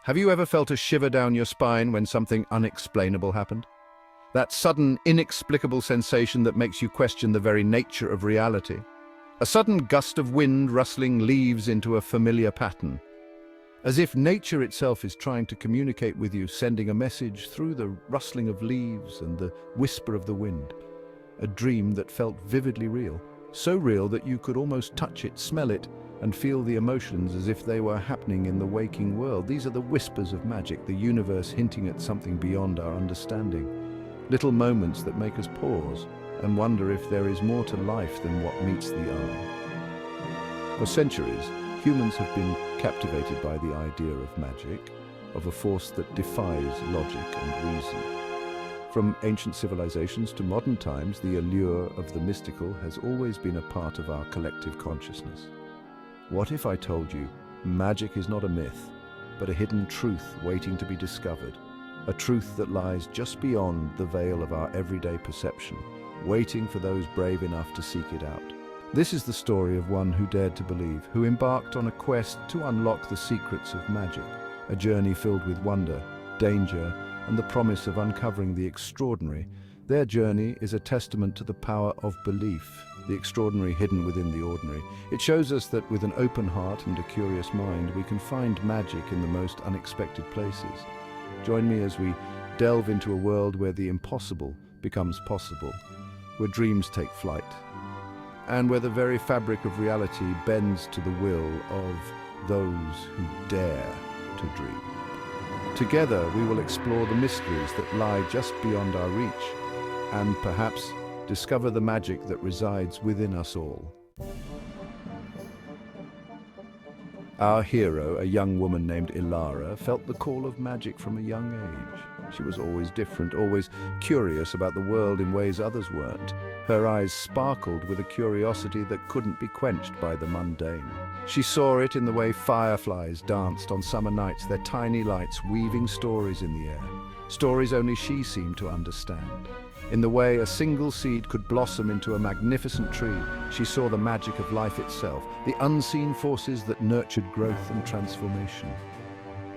Have you ever felt a shiver down your spine when something unexplainable happened? That sudden, inexplicable sensation that makes you question the very nature of reality. A sudden gust of wind rustling leaves into a familiar pattern. As if nature itself is trying to communicate with you, sending a message through the rustling of leaves and the whisper of the wind. A dream that felt vividly real. So real that you could almost touch it, smell it, and feel the emotions as if they were happening in the waking world. These are the whispers of magic, the universe hinting at something beyond our understanding. Little moments that make us pause and wonder if there is more to life than what meets the eye. For centuries, humans have been captivated by the idea of magic, of a force that defies logic and reason. From ancient civilizations to modern times, the allure of the mystical has always been a part of our collective consciousness. What if I told you magic is not a myth, but a hidden truth waiting to be discovered? A truth that lies just beyond the veil of our everyday perception, waiting for those brave enough to seek it out. This is the story of one who dared to believe, who embarked on a quest to unlock the secrets of magic, a journey filled with wonder, danger, and the promise of uncovering the extraordinary. Their journey is a testament to the power of belief, the extraordinary hidden within the ordinary. It shows us that with an open heart and a curious mind, we can find magic in the most unexpected places. Join me as we delve into a world where the impossible becomes possible, where dreams take flight, and where the very fabric of reality bends to the will of those who dare to dream. Together, we will explore the mysteries that lie just beyond our reach, and perhaps discover the magic that resides within us all. Our hero, a young woman named Ilara, felt the call of magic from a young age. She was always different, always curious about the world in ways others weren't. Her eyes sparkled with a curiosity that couldn't be quenched by the mundane. She saw it in the way fireflies danced on summer nights, their tiny lights weaving stories in the air, stories only she seemed to understand. In the way a single seed could blossom into a magnificent tree, she saw the magic of life itself, the unseen forces that nurtured growth and transformation.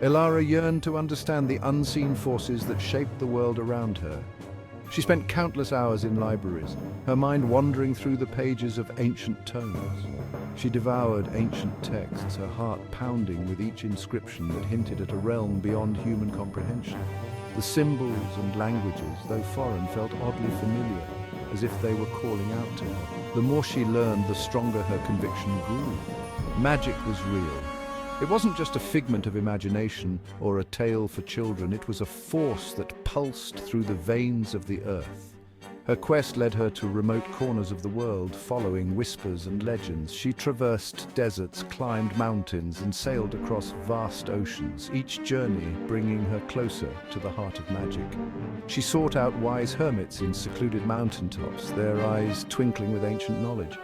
Ilara yearned to understand the unseen forces that shaped the world around her. She spent countless hours in libraries, her mind wandering through the pages of ancient tomes. She devoured ancient texts, her heart pounding with each inscription that hinted at a realm beyond human comprehension. The symbols and languages, though foreign, felt oddly familiar, as if they were calling out to her. The more she learned, the stronger her conviction grew. Magic was real. It wasn't just a figment of imagination or a tale for children, it was a force that pulsed through the veins of the earth. Her quest led her to remote corners of the world, following whispers and legends. She traversed deserts, climbed mountains, and sailed across vast oceans, each journey bringing her closer to the heart of magic. She sought out wise hermits in secluded mountaintops, their eyes twinkling with ancient knowledge.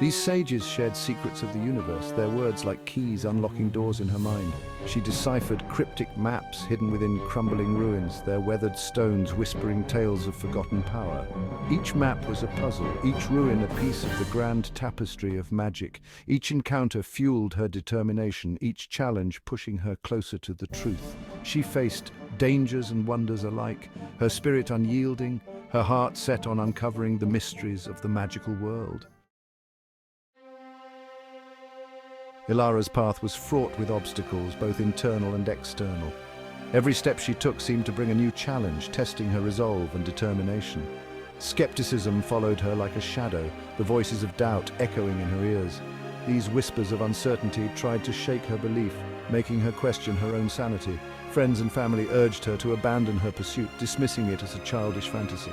These sages shared secrets of the universe, their words like keys unlocking doors in her mind. She deciphered cryptic maps hidden within crumbling ruins, their weathered stones whispering tales of forgotten power. Each map was a puzzle, each ruin a piece of the grand tapestry of magic. Each encounter fueled her determination, each challenge pushing her closer to the truth. She faced dangers and wonders alike, her spirit unyielding, her heart set on uncovering the mysteries of the magical world. Ilara's path was fraught with obstacles, both internal and external. Every step she took seemed to bring a new challenge, testing her resolve and determination. Skepticism followed her like a shadow, the voices of doubt echoing in her ears. These whispers of uncertainty tried to shake her belief, making her question her own sanity. Friends and family urged her to abandon her pursuit, dismissing it as a childish fantasy.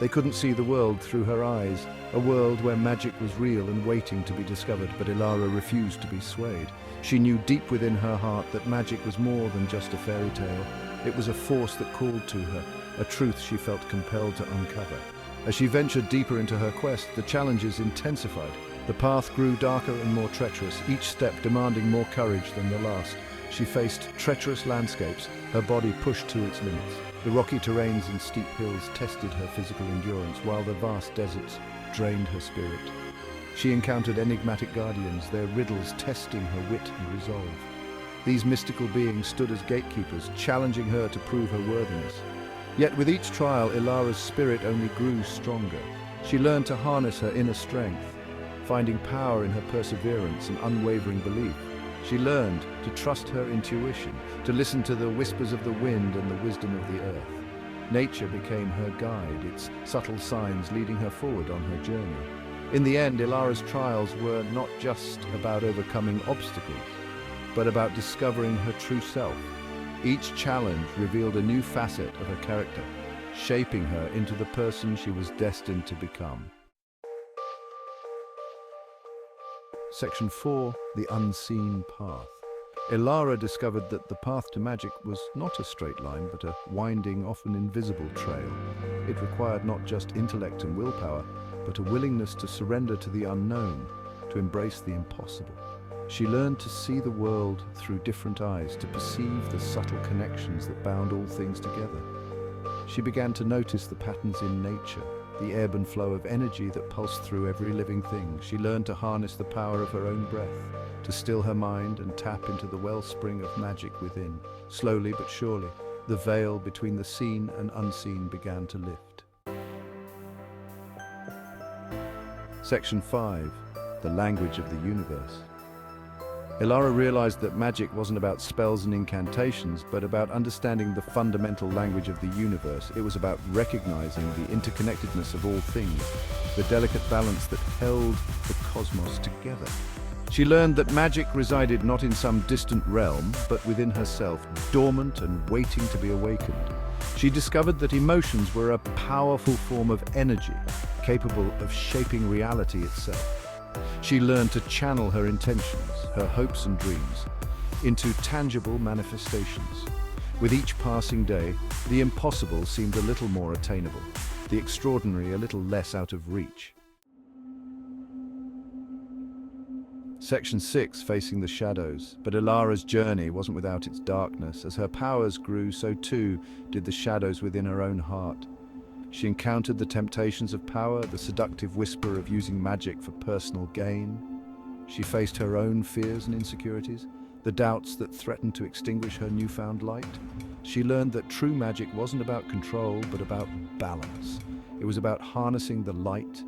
They couldn't see the world through her eyes, a world where magic was real and waiting to be discovered, but Ilara refused to be swayed. She knew deep within her heart that magic was more than just a fairy tale. It was a force that called to her, a truth she felt compelled to uncover. As she ventured deeper into her quest, the challenges intensified. The path grew darker and more treacherous, each step demanding more courage than the last. She faced treacherous landscapes, her body pushed to its limits. The rocky terrains and steep hills tested her physical endurance, while the vast deserts drained her spirit. She encountered enigmatic guardians, their riddles testing her wit and resolve. These mystical beings stood as gatekeepers, challenging her to prove her worthiness. Yet with each trial, Ilara's spirit only grew stronger. She learned to harness her inner strength, finding power in her perseverance and unwavering belief. She learned to trust her intuition, to listen to the whispers of the wind and the wisdom of the earth. Nature became her guide, its subtle signs leading her forward on her journey. In the end, Ilara's trials were not just about overcoming obstacles, but about discovering her true self. Each challenge revealed a new facet of her character, shaping her into the person she was destined to become. Section 4. The Unseen Path. Ilara discovered that the path to magic was not a straight line, but a winding, often invisible trail. It required not just intellect and willpower, but a willingness to surrender to the unknown, to embrace the impossible. She learned to see the world through different eyes, to perceive the subtle connections that bound all things together. She began to notice the patterns in nature, the ebb and flow of energy that pulsed through every living thing. She learned to harness the power of her own breath, to still her mind and tap into the wellspring of magic within. Slowly but surely, the veil between the seen and unseen began to lift. Section 5. The Language of the Universe. Ilara realized that magic wasn't about spells and incantations, but about understanding the fundamental language of the universe. It was about recognizing the interconnectedness of all things, the delicate balance that held the cosmos together. She learned that magic resided not in some distant realm, but within herself, dormant and waiting to be awakened. She discovered that emotions were a powerful form of energy, capable of shaping reality itself. She learned to channel her intentions, her hopes and dreams, into tangible manifestations. With each passing day, the impossible seemed a little more attainable, the extraordinary a little less out of reach. Section 6, Facing the Shadows. But Ilara's journey wasn't without its darkness. As her powers grew, so too did the shadows within her own heart. She encountered the temptations of power, the seductive whisper of using magic for personal gain. She faced her own fears and insecurities, the doubts that threatened to extinguish her newfound light. She learned that true magic wasn't about control, but about balance. It was about harnessing the light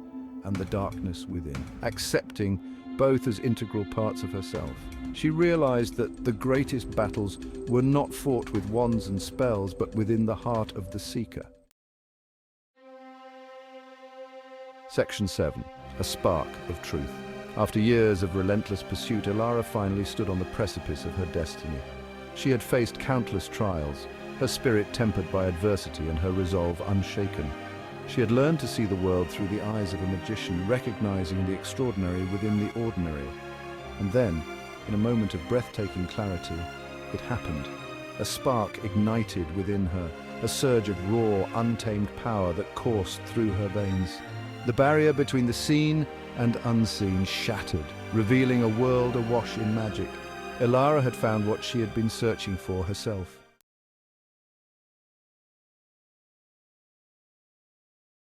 and the darkness within, accepting both as integral parts of herself. She realized that the greatest battles were not fought with wands and spells, but within the heart of the seeker. Section 7. A Spark of Truth. After years of relentless pursuit, Ilara finally stood on the precipice of her destiny. She had faced countless trials, her spirit tempered by adversity and her resolve unshaken. She had learned to see the world through the eyes of a magician, recognizing the extraordinary within the ordinary. And then, in a moment of breathtaking clarity, it happened. A spark ignited within her, a surge of raw, untamed power that coursed through her veins. The barrier between the seen and unseen shattered, revealing a world awash in magic. Ilara had found what she had been searching for herself.